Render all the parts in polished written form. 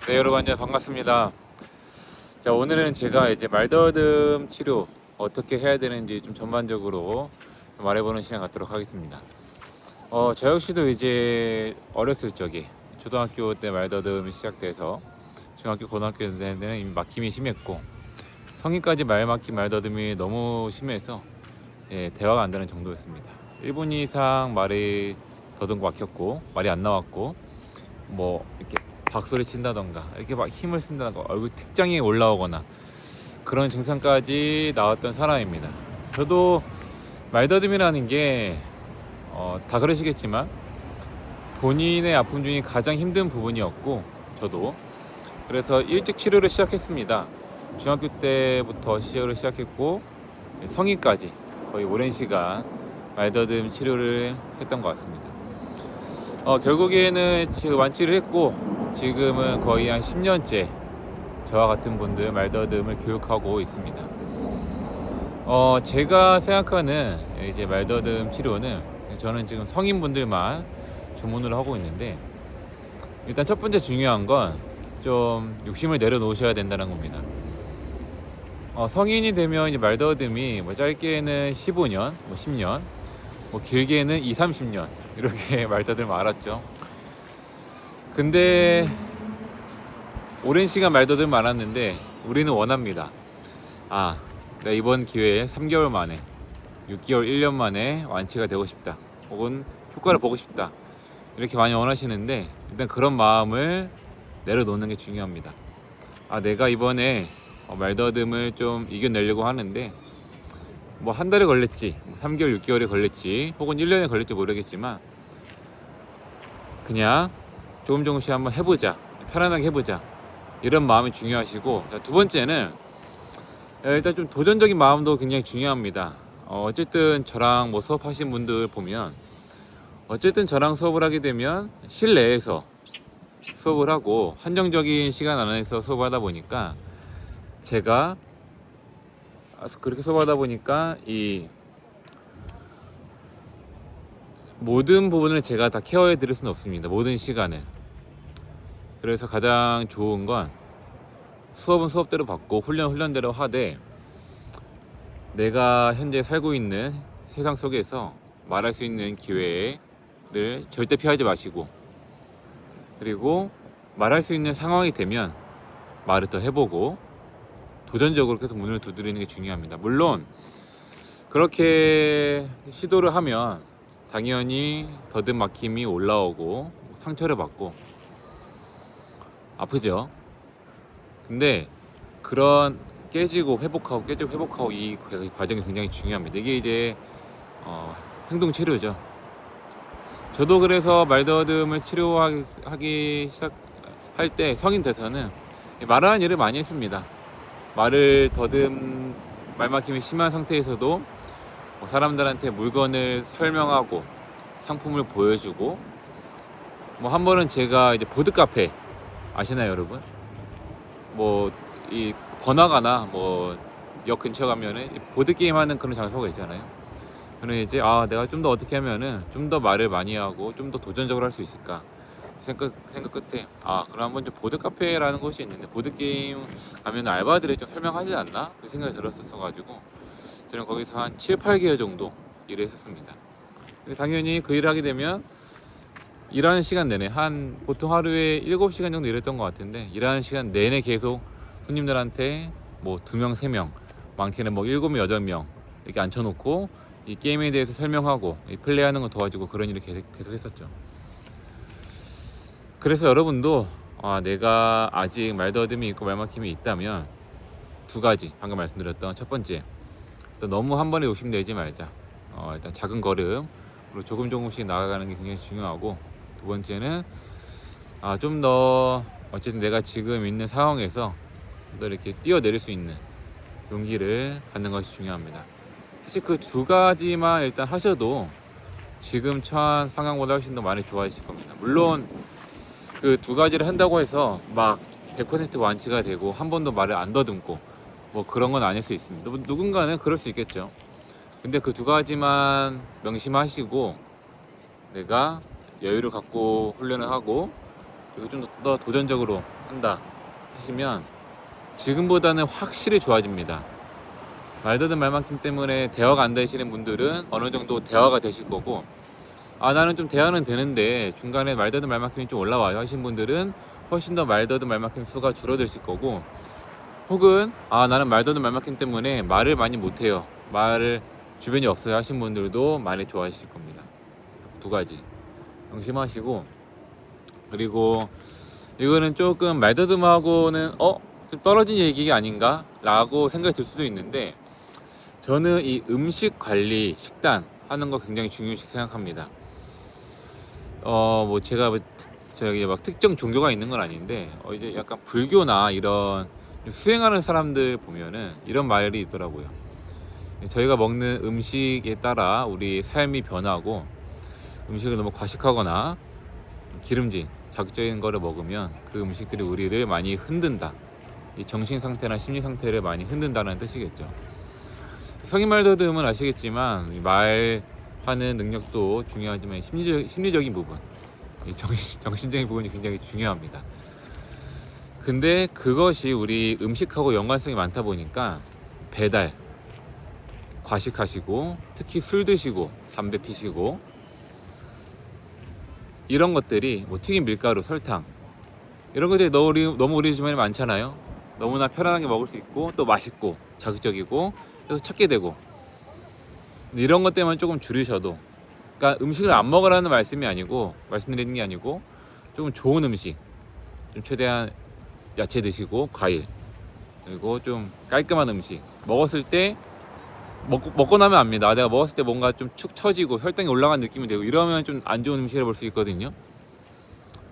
네, 여러분 안녕 반갑습니다. 자, 오늘은 제가 이제 말더듬 치료 어떻게 해야 되는지 좀 전반적으로 말해보는 시간 갖도록 하겠습니다. 저 역시도 이제 어렸을 적에 초등학교 때 말더듬이 시작돼서 중학교, 고등학교 때는 이미 막힘이 심했고 성인까지 말 막힘, 말더듬이 너무 심해서 대화가 안 되는 정도였습니다. 1분 이상 말이 더듬고 막혔고 말이 안 나왔고 뭐 이렇게 박수를 친다던가 이렇게 막 힘을 쓴다던가 얼굴 tex장이 올라오거나 그런 증상까지 나왔던 사람입니다. 저도 말더듬이라는 게 다 그러시겠지만 본인의 아픔 중에 가장 힘든 부분이었고 저도 그래서 일찍 치료를 시작했습니다. 중학교 때부터 치료를 시작했고 성인까지 거의 오랜 시간 말더듬 치료를 했던 것 같습니다. 결국에는 지금 완치를 했고 지금은 거의 한 10년째 저와 같은 분들 말더듬을 교육하고 있습니다. 제가 생각하는 이제 말더듬 치료는 저는 지금 성인분들만 전문으로 하고 있는데 일단 첫 번째 중요한 건 좀 욕심을 내려놓으셔야 된다는 겁니다. 성인이 되면 이제 말더듬이 뭐 짧게는 15년, 뭐 10년, 뭐 길게는 2, 30년 이렇게 말더듬을 앓았죠. 근데 오랜 시간 말더듬 많았는데 우리는 원합니다. 내가 이번 기회에 3개월 만에 6개월 1년 만에 완치가 되고 싶다 혹은 효과를 보고 싶다 이렇게 많이 원하시는데 일단 그런 마음을 내려놓는 게 중요합니다. 내가 이번에 말더듬을 좀 이겨내려고 하는데 뭐 한 달에 걸렸지 3개월 6개월에 걸렸지 혹은 1년에 걸릴지 모르겠지만 그냥 조금씩 한번 해보자, 편안하게 해보자 이런 마음이 중요하시고, 두 번째는 일단 좀 도전적인 마음도 굉장히 중요합니다. 어쨌든 저랑 뭐 수업하신 분들 보면 어쨌든 저랑 수업을 하게 되면 실내에서 수업을 하고 한정적인 시간 안에서 수업을 하다 보니까 제가 그렇게 수업을 하다 보니까 이 모든 부분을 제가 다 케어해 드릴 수는 없습니다. 모든 시간을. 그래서 가장 좋은 건 수업은 수업대로 받고 훈련대로 하되 내가 현재 살고 있는 세상 속에서 말할 수 있는 기회를 절대 피하지 마시고, 그리고 말할 수 있는 상황이 되면 말을 더 해보고 도전적으로 계속 문을 두드리는 게 중요합니다. 물론 그렇게 시도를 하면 당연히 더듬 막힘이 올라오고 상처를 받고 아프죠. 근데 그런 깨지고 회복하고 이 과정이 굉장히 중요합니다. 이게 이제 행동 치료죠. 저도 그래서 말더듬을 치료하기 시작할 때 성인 돼서는 말하는 일을 많이 했습니다. 말막힘이 심한 상태에서도 사람들한테 물건을 설명하고 상품을 보여주고, 뭐 한 번은 제가 이제 보드 카페 아시나요, 여러분? 뭐 이 번화가나 뭐 역 근처 가면은 보드 게임 하는 그런 장소가 있잖아요. 저는 이제 내가 좀 더 어떻게 하면은 좀 더 말을 많이 하고 좀 더 도전적으로 할 수 있을까 생각 끝에 그럼 한번 좀 보드 카페라는 곳이 있는데 보드 게임 가면 알바들이 좀 설명하지 않나 그 생각이 들었었어 가지고 저는 거기서 한 7, 8개월 정도 일을 했었습니다. 당연히 그 일을 하게 되면 일하는 시간 내내 보통 하루에 7시간 정도 일했던 것 같은데 일하는 시간 내내 계속 손님들한테 뭐 2명, 3명, 많게는 뭐 7명, 8명 이렇게 앉혀놓고 이 게임에 대해서 설명하고 이 플레이하는 거 도와주고 그런 일을 계속 했었죠. 그래서 여러분도 내가 아직 말더듬이 있고 말막힘이 있다면 두 가지 방금 말씀드렸던 첫 번째, 일단 너무 한 번에 욕심내지 말자. 일단 작은 걸음으로 조금씩 나아가는 게 굉장히 중요하고, 두 번째는 좀 더 어쨌든 내가 지금 있는 상황에서 더 이렇게 뛰어내릴 수 있는 용기를 갖는 것이 중요합니다. 사실 그 두 가지만 일단 하셔도 지금 처한 상황보다 훨씬 더 많이 좋아지실 겁니다. 물론 그 두 가지를 한다고 해서 막 100% 완치가 되고 한 번도 말을 안 더듬고 뭐 그런 건 아닐 수 있습니다. 누군가는 그럴 수 있겠죠. 근데 그 두 가지만 명심하시고 내가 여유를 갖고 훈련을 하고 그리고 좀 더 도전적으로 한다 하시면 지금보다는 확실히 좋아집니다. 말더듬 말만큼 때문에 대화가 안 되시는 분들은 어느 정도 대화가 되실 거고, 아 나는 좀 대화는 되는데 중간에 말더듬 말만큼이 좀 올라와요 하신 분들은 훨씬 더 말더듬 말만큼 수가 줄어드실 거고, 혹은 아 나는 말더듬 말만큼 때문에 말을 많이 못해요, 말을 주변이 없어요 하신 분들도 많이 좋아하실 겁니다. 두 가지 명심하시고, 그리고 이거는 조금 말더듬하고는 좀 떨어진 얘기가 아닌가 라고 생각이 들 수도 있는데, 저는 이 음식 관리, 식단 하는 거 굉장히 중요시 생각합니다. 뭐 제가 저기 막 특정 종교가 있는 건 아닌데, 이제 약간 불교나 이런 수행하는 사람들 보면은 이런 말이 있더라고요. 저희가 먹는 음식에 따라 우리 삶이 변하고, 음식을 너무 과식하거나 기름진 자극적인 거를 먹으면 그 음식들이 우리를 많이 흔든다. 이 정신 상태나 심리 상태를 많이 흔든다는 뜻이겠죠. 성인 말더듬은 아시겠지만 이 말하는 능력도 중요하지만 심리적인 부분, 이 정신적인 부분이 굉장히 중요합니다. 근데 그것이 우리 음식하고 연관성이 많다 보니까 배달, 과식하시고 특히 술 드시고 담배 피시고 이런 것들이 뭐 튀김 밀가루, 설탕 이런 것들이 너무 우리 주변에 많잖아요. 너무나 편안하게 먹을 수 있고 또 맛있고 자극적이고 그래서 찾게 되고, 이런 것 때문에 조금 줄이셔도, 그러니까 음식을 안 먹으라는 말씀드리는 게 아니고 조금 좋은 음식, 좀 최대한 야채 드시고 과일, 그리고 좀 깔끔한 음식 먹었을 때 먹고 나면 압니다. 내가 먹었을 때 뭔가 좀 축 처지고 혈당이 올라간 느낌이 되고 이러면 좀 안 좋은 음식을 볼 수 있거든요.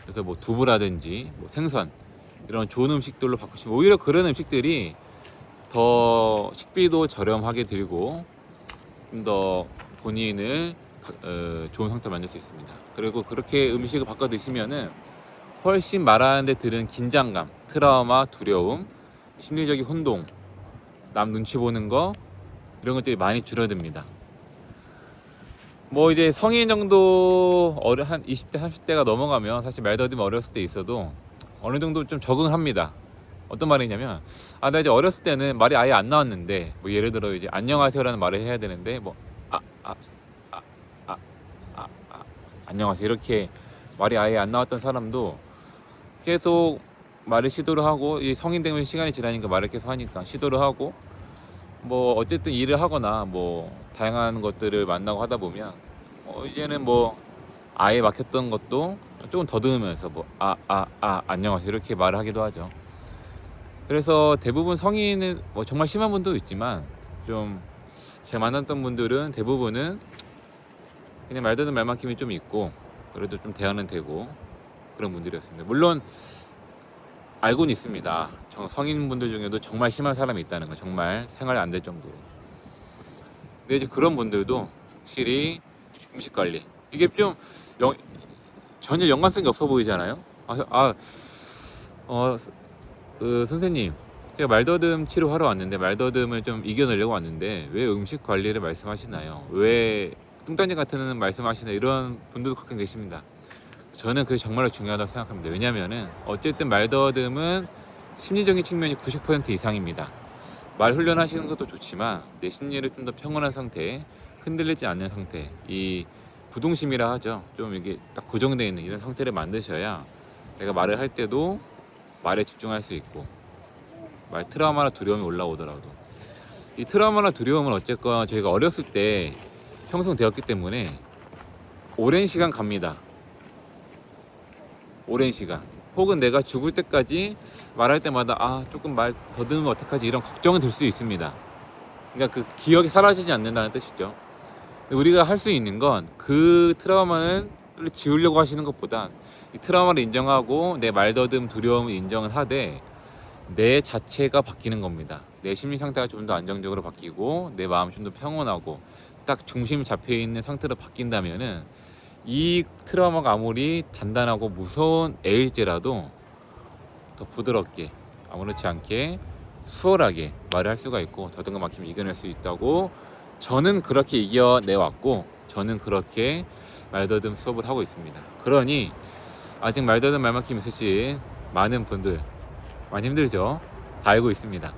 그래서 뭐 두부라든지 뭐 생선 이런 좋은 음식들로 바꾸시면 오히려 그런 음식들이 더 식비도 저렴하게 들고 좀 더 본인을 좋은 상태로 만들 수 있습니다. 그리고 그렇게 음식을 바꿔 드시면은 훨씬 말하는데 들은 긴장감, 트라우마, 두려움, 심리적인 혼동, 남 눈치 보는 거 이런 것들이 많이 줄어듭니다. 뭐 이제 성인 정도 한 20대 30대가 넘어가면 사실 말더듬 어렸을 때 있어도 어느 정도 좀 적응합니다. 어떤 말이냐면, 아 나 이제 어렸을 때는 말이 아예 안 나왔는데, 뭐 예를 들어 이제 안녕하세요라는 말을 해야 되는데 뭐 아, 아, 안녕하세요 이렇게 말이 아예 안 나왔던 사람도 계속 말을 시도를 하고, 이 성인 되면 시간이 지나니까 말을 계속 하니까 시도를 하고, 뭐 어쨌든 일을 하거나 뭐 다양한 것들을 만나고 하다 보면 이제는 뭐 아예 막혔던 것도 조금 더듬으면서 뭐 안녕하세요 이렇게 말을 하기도 하죠. 그래서 대부분 성인은 뭐 정말 심한 분도 있지만, 좀 제가 만났던 분들은 대부분은 그냥 말되는 말만큼이 좀 있고 그래도 좀 대화는 되고 그런 분들이었습니다. 물론 알고는 있습니다. 성인분들 중에도 정말 심한 사람이 있다는 거, 정말 생활이 안 될 정도로. 근데 이제 그런 분들도 확실히 음식 관리, 이게 좀 전혀 연관성이 없어 보이잖아요. 선생님, 제가 말더듬 치료하러 왔는데 말더듬을 좀 이겨내려고 왔는데 왜 음식 관리를 말씀하시나요? 왜 뚱딴지 같은 말씀하시나, 이런 분들도 가끔 계십니다. 저는 그게 정말로 중요하다고 생각합니다. 왜냐면은 어쨌든 말더듬은 심리적인 측면이 90% 이상입니다. 말 훈련하시는 것도 좋지만 내 심리를 좀 더 평온한 상태, 흔들리지 않는 상태, 이 부동심이라 하죠. 좀 이게 딱 고정되어 있는 이런 상태를 만드셔야 내가 말을 할 때도 말에 집중할 수 있고, 말 트라우마나 두려움이 올라오더라도 이 트라우마나 두려움은 어쨌건 저희가 어렸을 때 형성되었기 때문에 오랜 시간 갑니다. 오랜 시간. 혹은 내가 죽을 때까지 말할 때마다 조금 말 더듬으면 어떡하지 이런 걱정은 들 수 있습니다. 그러니까 그 기억이 사라지지 않는다는 뜻이죠. 우리가 할 수 있는 건 그 트라우마를 지우려고 하시는 것보단 이 트라우마를 인정하고 내 말더듬 두려움을 인정을 하되 내 자체가 바뀌는 겁니다. 내 심리 상태가 좀 더 안정적으로 바뀌고 내 마음이 좀 더 평온하고 딱 중심이 잡혀 있는 상태로 바뀐다면은 이 트라우마가 아무리 단단하고 무서운 애일지라도 더 부드럽게, 아무렇지 않게 수월하게 말을 할 수가 있고 더듬어 막히면 이겨낼 수 있다고 저는 그렇게 이겨내왔고, 저는 그렇게 말더듬 수업을 하고 있습니다. 그러니 아직 말더듬 말막힘 있으신 많은 분들 많이 힘들죠. 다 알고 있습니다.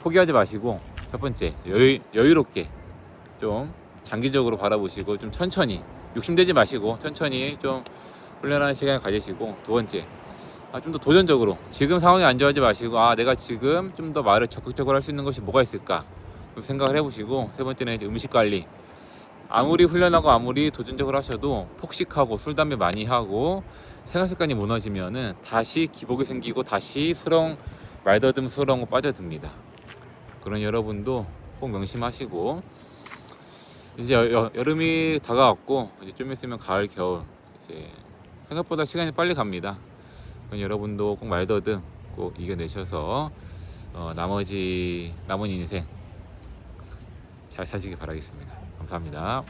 포기하지 마시고 첫 번째 여유롭게 좀 장기적으로 바라보시고 좀 천천히 욕심내지 마시고 천천히 좀 훈련하는 시간을 가지시고, 두 번째 좀 더 도전적으로 지금 상황이 안 좋아하지 마시고 내가 지금 좀 더 말을 적극적으로 할 수 있는 것이 뭐가 있을까 생각을 해보시고, 세 번째는 이제 음식 관리. 아무리 훈련하고 아무리 도전적으로 하셔도 폭식하고 술 담배 많이 하고 생활 습관이 무너지면은 다시 기복이 생기고 다시 말더듬스러운 거 빠져듭니다. 그런 여러분도 꼭 명심하시고, 이제 여름이 다가왔고 이제 좀 있으면 가을 겨울, 이제 생각보다 시간이 빨리 갑니다. 그럼 여러분도 꼭 말더듬 꼭 이겨내셔서 남은 인생 잘 사시길 바라겠습니다. 감사합니다.